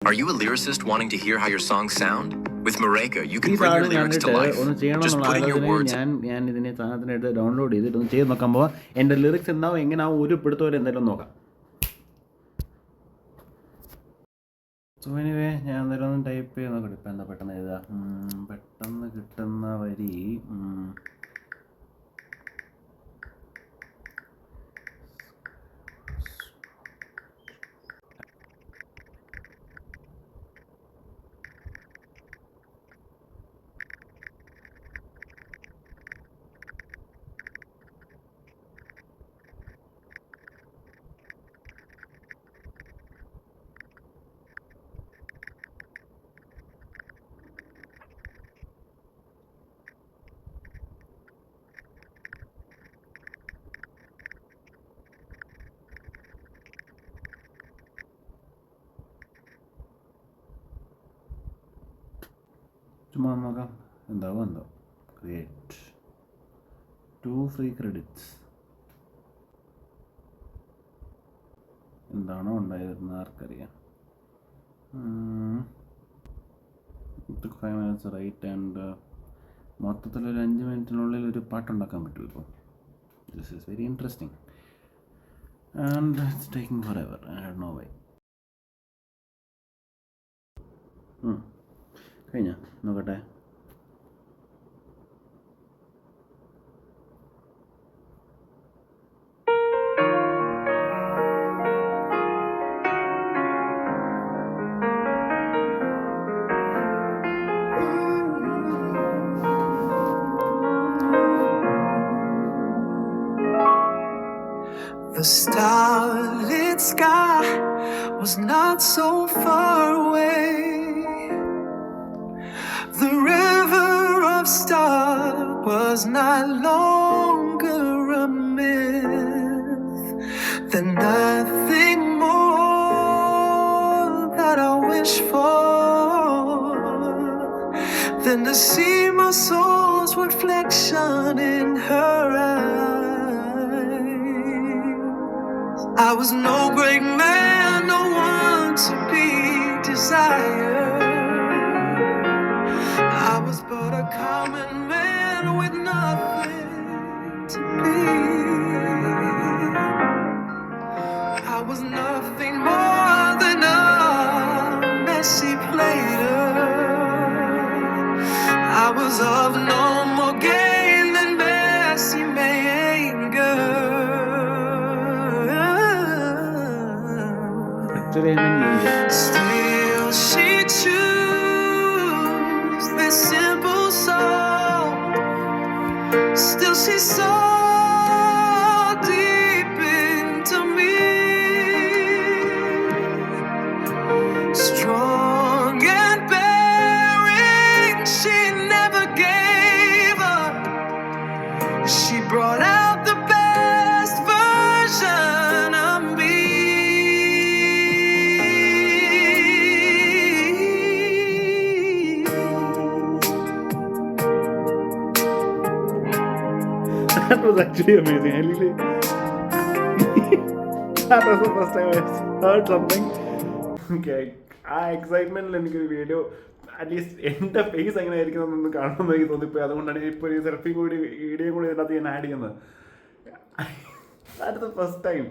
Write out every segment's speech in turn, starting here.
Are you a lyricist wanting to hear how your songs sound? With Mareka, you can bring your lyrics to life. Just put in your words. ഞാൻ ഇതിനെ സാധനത്തിനെടുത്ത് download ചെയ്തിട്ട് ഒന്ന് ചെയ്ത് നോക്കാൻ പോവാം. എൻ്റെ lyrics എന്താവും എങ്ങനെയാവും ഒരു പിടുത്തവരെ എന്തെങ്കിലും നോക്കാം. സോ എനിവേ ഞാൻ എന്തായാലും ഒന്ന് ടൈപ്പ് ചെയ്ത് നോക്കട്ടെ. ഇപ്പം എന്താ പെട്ടെന്ന് എഴുതുക, പെട്ടെന്ന് കിട്ടുന്ന വരി ചുമ്മാ നോക്കാം എന്താവും എന്തോ. Create 2 free credits. എന്താണോ ഉണ്ടായിരുന്ന ആർക്കറിയാം. 5 minutes റൈറ്റ് ആൻഡ് മൊത്തത്തിലൊരു 5 മിനിറ്റിനുള്ളിൽ ഒരു പാട്ടുണ്ടാക്കാൻ പറ്റും. ഇപ്പോൾ this is very interesting and it's taking forever. I don't know why. കഴിഞ്ഞ നോക്കട്ടെ. The starlit sky was not so far away. The river of stars was not longer a myth. Then nothing more that I wish for than to see my soul's reflection in her eyes. I was no great man, no one to be desired. I was but a common man with nothing to be. I was nothing more than a messy player. I was of no more gain than messy anger. Still she chose this simple soul. Still she saw deep into me. Strong and bearing, she never gave up. She brought out the best version of me. That was actually amazing. I really that was the first time I heard something. Okay, ആ എക്സൈറ്റ്മെൻറ്റിൽ എനിക്കൊരു video at least എൻ്റെ face എങ്ങനെ ആയിരിക്കുന്നതെന്നൊന്ന് കാണണമെന്ന് എനിക്ക് തോന്നിപ്പോയി. അതുകൊണ്ടാണ് ഇപ്പോൾ ഒരു സെൽഫി കൂടി വീഡിയോ കൂടി ഇതിനകത്ത് ഞാൻ ആഡ് ചെയ്യുന്നത്. ദാറ്റ് ദ ഫസ്റ്റ് ടൈം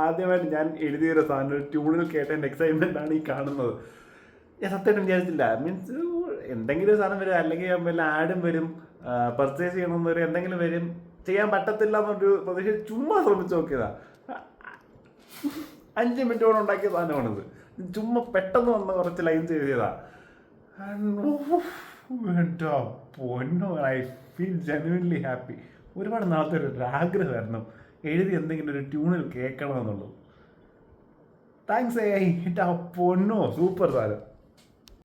ആദ്യമായിട്ട് ഞാൻ എഴുതിയൊരു സാധനം ഒരു ട്യൂണിൽ കേട്ട എൻ്റെ എക്സൈറ്റ്മെൻറ്റാണ് ഈ കാണുന്നത്. ഞാൻ സത്യമായിട്ട് വിചാരിച്ചില്ല. മീൻസ് എന്തെങ്കിലും ഒരു സാധനം വരും, അല്ലെങ്കിൽ വല്ല ആഡും വരും, പർച്ചേസ് ചെയ്യണമെന്ന് വരും, എന്തെങ്കിലും വരും, ചെയ്യാൻ പറ്റത്തില്ല എന്നൊരു പ്രതീക്ഷ ചുമ്മാ ശ്രമിച്ച് നോക്കിയതാണ്. 5 മിനിറ്റോടെ ഉണ്ടാക്കിയ സാധനമാണിത്. ചുമ്മാ പെട്ടെന്ന് വന്ന് കുറച്ച് ലൈൻസ് എഴുതിയതാണ്. പൊന്നോ, ഐ ഫീൽ ജെന്യുവൻലി ഹാപ്പി. ഒരുപാട് നാളത്തെ ഒരു ആഗ്രഹമായിരുന്നു എഴുതി എന്തെങ്കിലും ഒരു ട്യൂണിൽ കേൾക്കണമെന്നുള്ളത്. താങ്ക്സ് പൊന്നോ, സൂപ്പർ സാധനം.